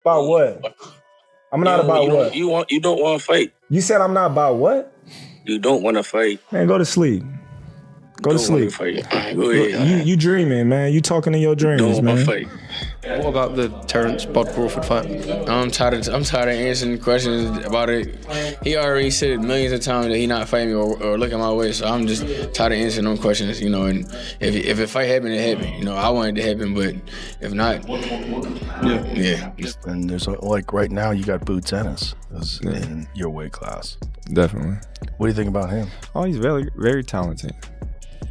About what? I'm not about what? You don't want to fight. You said I'm not about what? You don't want to fight. Man, go to sleep. Go to sleep. Go ahead. You dreaming, man. You talking in your dreams, man. Fight. What about the Terence Crawford fight? I'm tired of answering questions about it. He already said it millions of times that he not fighting me or looking my way. So I'm just tired of answering them questions, you know. And if a fight happened, it happened. You know, I want it to happen, but if not, yeah. And there's like right now, you got Bozy Ennis in your weight class. Definitely. What do you think about him? Oh, he's very, very talented.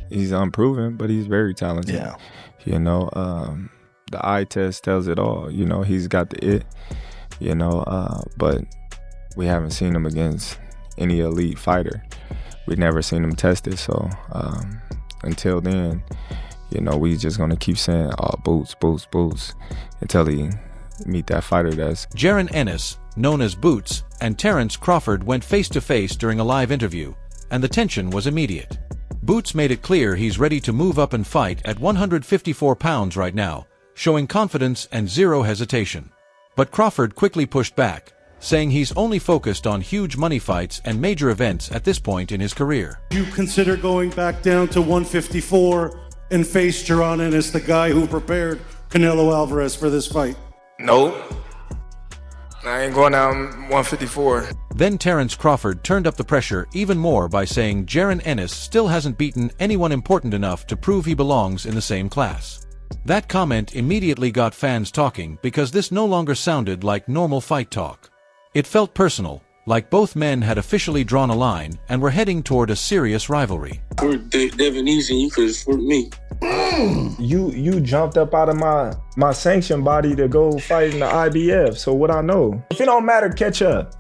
He's unproven, but he's very talented. Yeah. You know, the eye test tells it all. You know, he's got the it, you know, but we haven't seen him against any elite fighter. We've never seen him tested. So until then, you know, we just going to keep saying, oh, boots, until he meet that fighter that's... Jaron Ennis, known as Boots, and Terence Crawford went face-to-face during a live interview, and the tension was immediate. Boots made it clear he's ready to move up and fight at 154 pounds right now, showing confidence and zero hesitation. But Crawford quickly pushed back, saying he's only focused on huge money fights and major events at this point in his career. You consider going back down to 154 and face Jaron Ennis, the guy who prepared Canelo Alvarez for this fight? Nope. I ain't going down 154. Then Terence Crawford turned up the pressure even more by saying Jaron Ennis still hasn't beaten anyone important enough to prove he belongs in the same class. That comment immediately got fans talking because this no longer sounded like normal fight talk. It felt personal, like both men had officially drawn a line and were heading toward a serious rivalry. For Avanesyan, you could for me. You jumped up out of my sanction body to go fight in the IBF. So what I know? If it don't matter, catch up.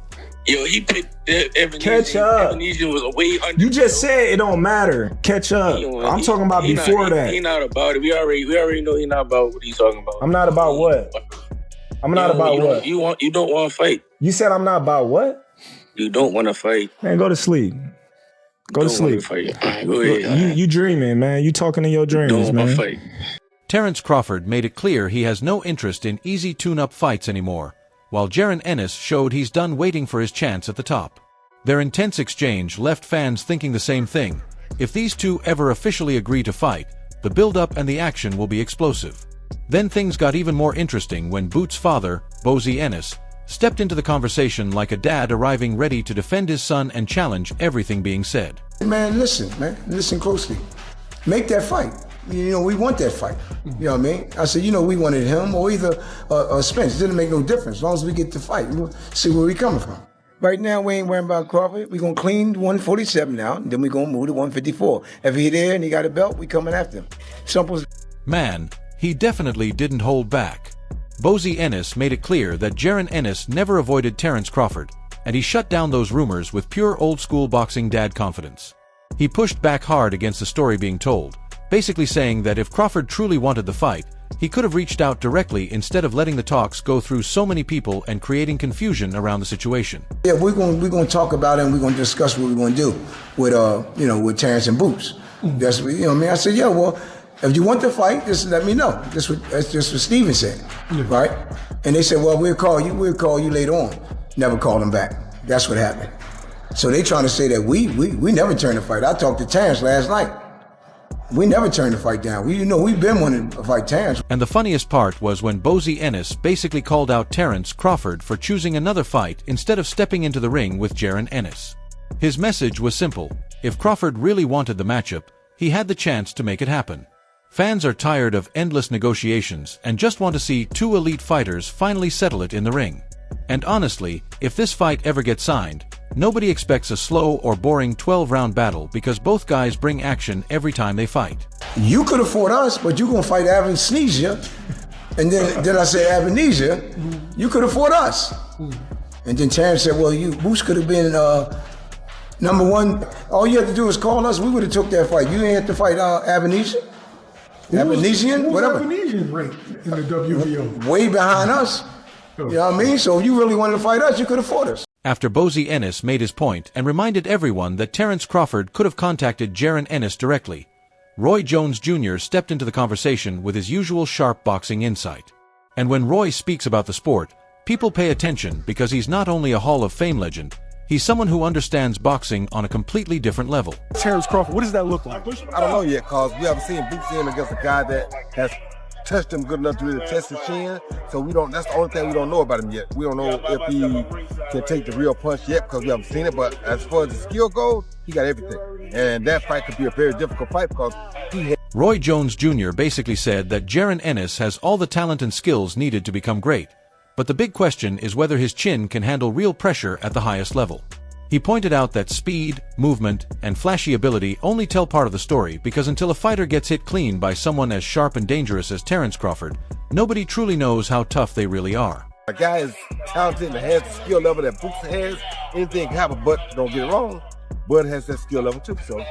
Yo, he picked Avanesyan. Catch up. Avanesyan was way under. You just said it don't matter. Catch up. I'm talking about before that. He not about it. We already know he not about what he's talking about. I'm not about what? I'm not about what? You don't want to fight. You said I'm not about what? You don't want to fight. Man, go to sleep. Go to sleep. Go ahead. You dreaming, man. You talking in your dreams, man. Fight. Terence Crawford made it clear he has no interest in easy tune-up fights anymore, while Jaron Ennis showed he's done waiting for his chance at the top. Their intense exchange left fans thinking the same thing. If these two ever officially agree to fight, the build-up and the action will be explosive. Then things got even more interesting when Boots' father, Bozy Ennis, stepped into the conversation like a dad arriving ready to defend his son and challenge everything being said. Man, listen closely. Make that fight. You know, we want that fight. You know what I mean? I said, you know, we wanted him or either Spence. It didn't make no difference. As long as we get the fight, we'll see where we coming from. Right now, we ain't worrying about Crawford. We're going to clean 147 now, and then we're going to move to 154. If he there and he got a belt, we coming after him. Simple. Man, he definitely didn't hold back. Bozy Ennis made it clear that Jaron Ennis never avoided Terence Crawford, and he shut down those rumors with pure old-school boxing dad confidence. He pushed back hard against the story being told, basically saying that if Crawford truly wanted the fight, he could have reached out directly instead of letting the talks go through so many people and creating confusion around the situation. Yeah, we're going to talk about it and we're going to discuss what we're going to do with with Terence and Boots. That's what, you know what I mean? I said, yeah, well, if you want to fight, just let me know. That's just what Steven said, right? And they said, well, we'll call you later on. Never called him back. That's what happened. So they trying to say that we never turned the fight. I talked to Terence last night. We never turned the fight down. We've been wanting to fight Terence. And the funniest part was when Bozy Ennis basically called out Terence Crawford for choosing another fight instead of stepping into the ring with Jaron Ennis. His message was simple. If Crawford really wanted the matchup, he had the chance to make it happen. Fans are tired of endless negotiations and just want to see two elite fighters finally settle it in the ring. And honestly, if this fight ever gets signed, nobody expects a slow or boring 12-round battle because both guys bring action every time they fight. You could have fought us, but you're going to fight Avanesyan. And then I said, Avanesyan, you could have fought us. And then Terence said, well, Boots could have been number one. All you had to do is call us. We would have took that fight. You ain't have to fight Avanesyan. Avanesyan, whatever. Avanesyan rank in the WBO? Way behind us. You know what I mean? So if you really wanted to fight us, you could have fought us. After Bozy Ennis made his point and reminded everyone that Terence Crawford could have contacted Jaron Ennis directly, Roy Jones Jr. stepped into the conversation with his usual sharp boxing insight. And when Roy speaks about the sport, People pay attention because he's not only a Hall of Fame legend, he's someone who understands boxing on a completely different level. Terence Crawford, what does that look like? I don't know yet, cause we haven't seen Bozy Ennis against a guy that has touched him good enough to really test his chin. So we don't. That's the only thing we don't know about him yet. We don't know if he can take the real punch yet because we haven't seen it. But as far as the skill goes, he got everything. And that fight could be a very difficult fight because he. Roy Jones Jr. basically said that Jaron Ennis has all the talent and skills needed to become great. But the big question is whether his chin can handle real pressure at the highest level. He pointed out that speed, movement, and flashy ability only tell part of the story because until a fighter gets hit clean by someone as sharp and dangerous as Terence Crawford, nobody truly knows how tough they really are. A guy is talented and has the skill level that Boots has. Anything can happen, but don't get it wrong, Bud has that skill level too, so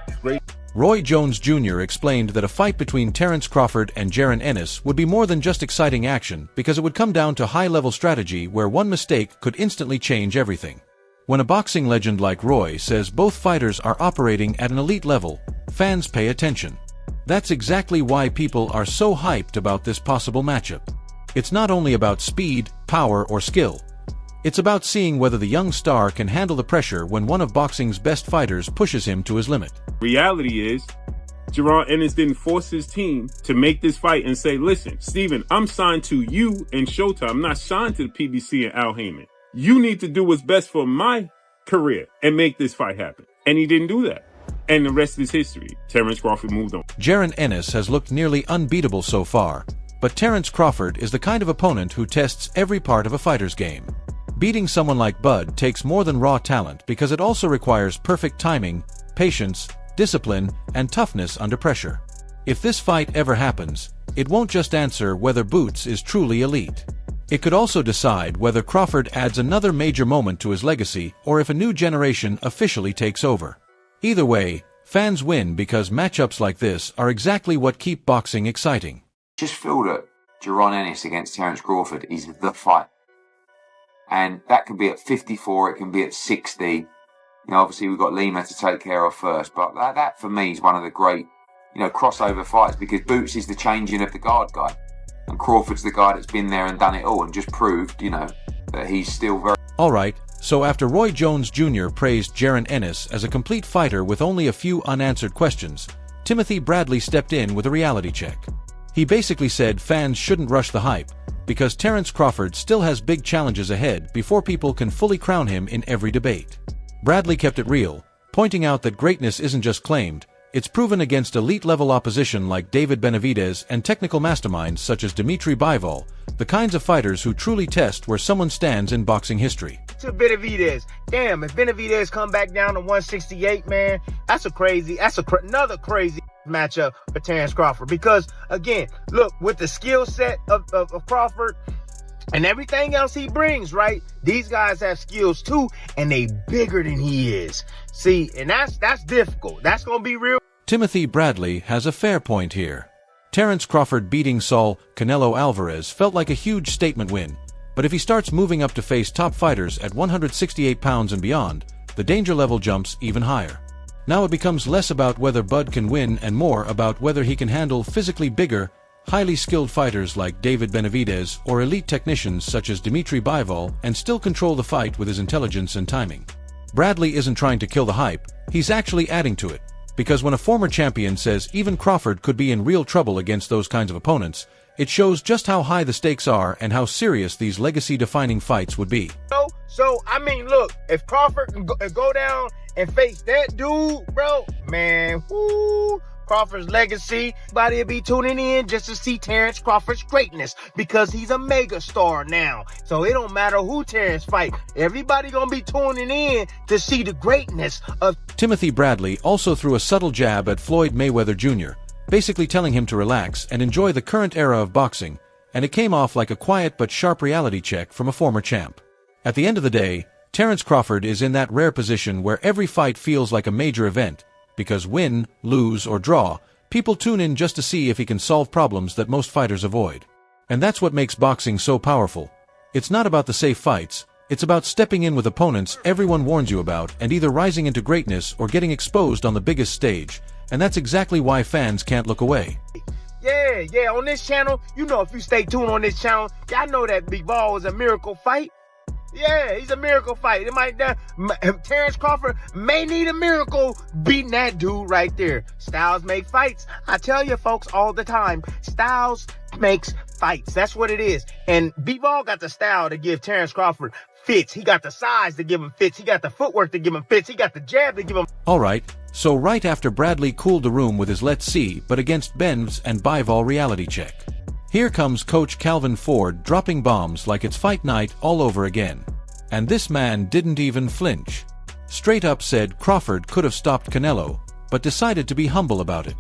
it's great. Roy Jones Jr. explained that a fight between Terence Crawford and Jaron Ennis would be more than just exciting action because it would come down to high-level strategy where one mistake could instantly change everything. When a boxing legend like Roy says both fighters are operating at an elite level, fans pay attention. That's exactly why people are so hyped about this possible matchup. It's not only about speed, power, or skill. It's about seeing whether the young star can handle the pressure when one of boxing's best fighters pushes him to his limit. Reality is, Jaron Ennis didn't force his team to make this fight and say, listen, Steven, I'm signed to you and Showtime. I'm not signed to the PBC and Al Heyman. You need to do what's best for my career and make this fight happen. And he didn't do that. And the rest is history. Terence Crawford moved on. Jaron Ennis has looked nearly unbeatable so far, but Terence Crawford is the kind of opponent who tests every part of a fighter's game. Beating someone like Bud takes more than raw talent because it also requires perfect timing, patience, discipline, and toughness under pressure. If this fight ever happens, it won't just answer whether Boots is truly elite. It could also decide whether Crawford adds another major moment to his legacy or if a new generation officially takes over. Either way, fans win because matchups like this are exactly what keep boxing exciting. Just feel that Jaron Ennis against Terence Crawford is the fight. And that can be at 54, it can be at 60. You know, obviously we've got Lima to take care of first, but that for me is one of the great, crossover fights because Boots is the changing of the guard guy. And Crawford's the guy that's been there and done it all and just proved, that he's still very... Alright, so after Roy Jones Jr. praised Jaron Ennis as a complete fighter with only a few unanswered questions, Timothy Bradley stepped in with a reality check. He basically said fans shouldn't rush the hype, because Terence Crawford still has big challenges ahead before people can fully crown him in every debate. Bradley kept it real, pointing out that greatness isn't just claimed, it's proven against elite-level opposition like David Benavidez and technical masterminds such as Dimitri Bivol, the kinds of fighters who truly test where someone stands in boxing history. To Benavidez, damn, if Benavidez come back down to 168, man, that's another crazy matchup for Terence Crawford. Because, again, look, with the skill set of Crawford and everything else he brings, right? These guys have skills too, and they bigger than he is. See, and that's difficult. That's gonna be real. Timothy Bradley has a fair point here. Terence Crawford beating Saul Canelo Alvarez felt like a huge statement win, but if he starts moving up to face top fighters at 168 pounds and beyond, the danger level jumps even higher. Now it becomes less about whether Bud can win and more about whether he can handle physically bigger, highly skilled fighters like David Benavidez or elite technicians such as Dimitri Bivol and still control the fight with his intelligence and timing. Bradley isn't trying to kill the hype, he's actually adding to it, because when a former champion says even Crawford could be in real trouble against those kinds of opponents, it shows just how high the stakes are and how serious these legacy-defining fights would be. So I mean, look, if Crawford can go down and face that dude, bro, man, whoo, Crawford's legacy, everybody will be tuning in just to see Terence Crawford's greatness because he's a mega star now. So it don't matter who Terence fight. Everybody gonna be tuning in to see the greatness of... Timothy Bradley also threw a subtle jab at Floyd Mayweather Jr., basically telling him to relax and enjoy the current era of boxing, and it came off like a quiet but sharp reality check from a former champ. At the end of the day, Terence Crawford is in that rare position where every fight feels like a major event, because win, lose, or draw, people tune in just to see if he can solve problems that most fighters avoid. And that's what makes boxing so powerful. It's not about the safe fights, it's about stepping in with opponents everyone warns you about and either rising into greatness or getting exposed on the biggest stage, and that's exactly why fans can't look away. Yeah, on this channel, you know, if you stay tuned on this channel, y'all know that Big Ball is a miracle fight. Yeah, he's a miracle fight. It might Terence Crawford may need a miracle beating that dude right there. Styles make fights. I tell you folks all the time, Styles makes fights. That's what it is. And B-Ball got the style to give Terence Crawford fits. He got the size to give him fits. He got the footwork to give him fits. He got the jab to give him. All right, so right after Bradley cooled the room with his let's see, but against Ben's and Bivol reality check. Here comes Coach Calvin Ford dropping bombs like it's fight night all over again. And this man didn't even flinch. Straight up said Crawford could have stopped Canelo, but decided to be humble about it.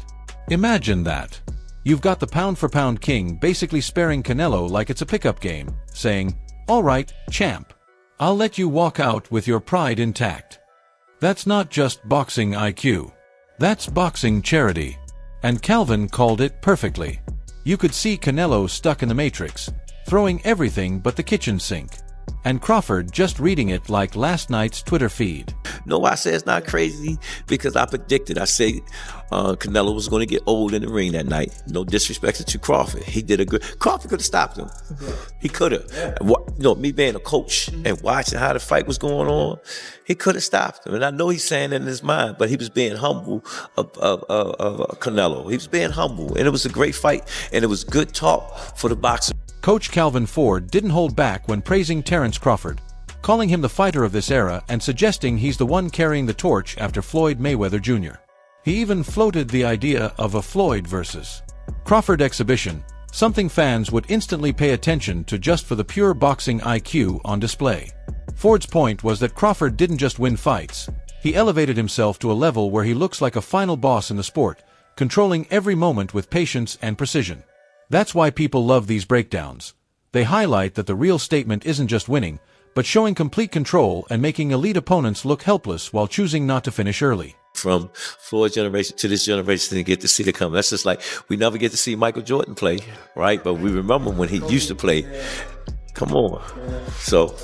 Imagine that. You've got the pound-for-pound king basically sparing Canelo like it's a pickup game, saying, "All right, champ. I'll let you walk out with your pride intact." That's not just boxing IQ. That's boxing charity. And Calvin called it perfectly. You could see Canelo stuck in the Matrix, throwing everything but the kitchen sink. And Crawford just reading it like last night's Twitter feed. No, I say it's not crazy because I predicted. I said Canelo was going to get old in the ring that night. No disrespect to Crawford. He did a good. Crawford could have stopped him. He could have. You know, me being a coach and watching how the fight was going on, he could have stopped him. And I know he's saying it in his mind, but he was being humble of Canelo. He was being humble, and it was a great fight, and it was good talk for the boxer. Coach Calvin Ford didn't hold back when praising Terence Crawford, calling him the fighter of this era and suggesting he's the one carrying the torch after Floyd Mayweather Jr. He even floated the idea of a Floyd versus Crawford exhibition, something fans would instantly pay attention to just for the pure boxing IQ on display. Ford's point was that Crawford didn't just win fights, he elevated himself to a level where he looks like a final boss in the sport, controlling every moment with patience and precision. That's why people love these breakdowns. They highlight that the real statement isn't just winning, but showing complete control and making elite opponents look helpless while choosing not to finish early. From Floyd's generation to this generation, to get to see the come. That's just like we never get to see Michael Jordan play, right? But we remember when he used to play. Come on. So.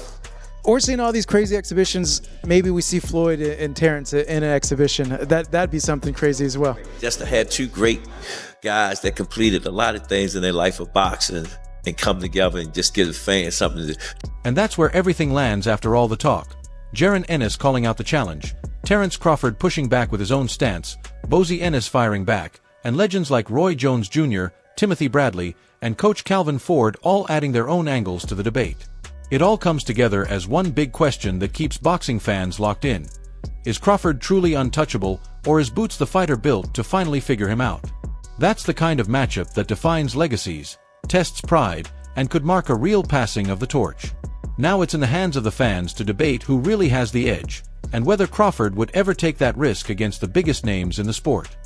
Or seeing all these crazy exhibitions, maybe we see Floyd and Terence in an exhibition. That'd be something crazy as well. Just to have two great guys that completed a lot of things in their life of boxing and come together and just give the fans something to. And that's where everything lands after all the talk. Jaron Ennis calling out the challenge, Terence Crawford pushing back with his own stance, Bozy Ennis firing back, and legends like Roy Jones Jr., Timothy Bradley, and Coach Calvin Ford all adding their own angles to the debate. It all comes together as one big question that keeps boxing fans locked in. Is Crawford truly untouchable, or is Boots the fighter built to finally figure him out? That's the kind of matchup that defines legacies, tests pride, and could mark a real passing of the torch. Now it's in the hands of the fans to debate who really has the edge, and whether Crawford would ever take that risk against the biggest names in the sport.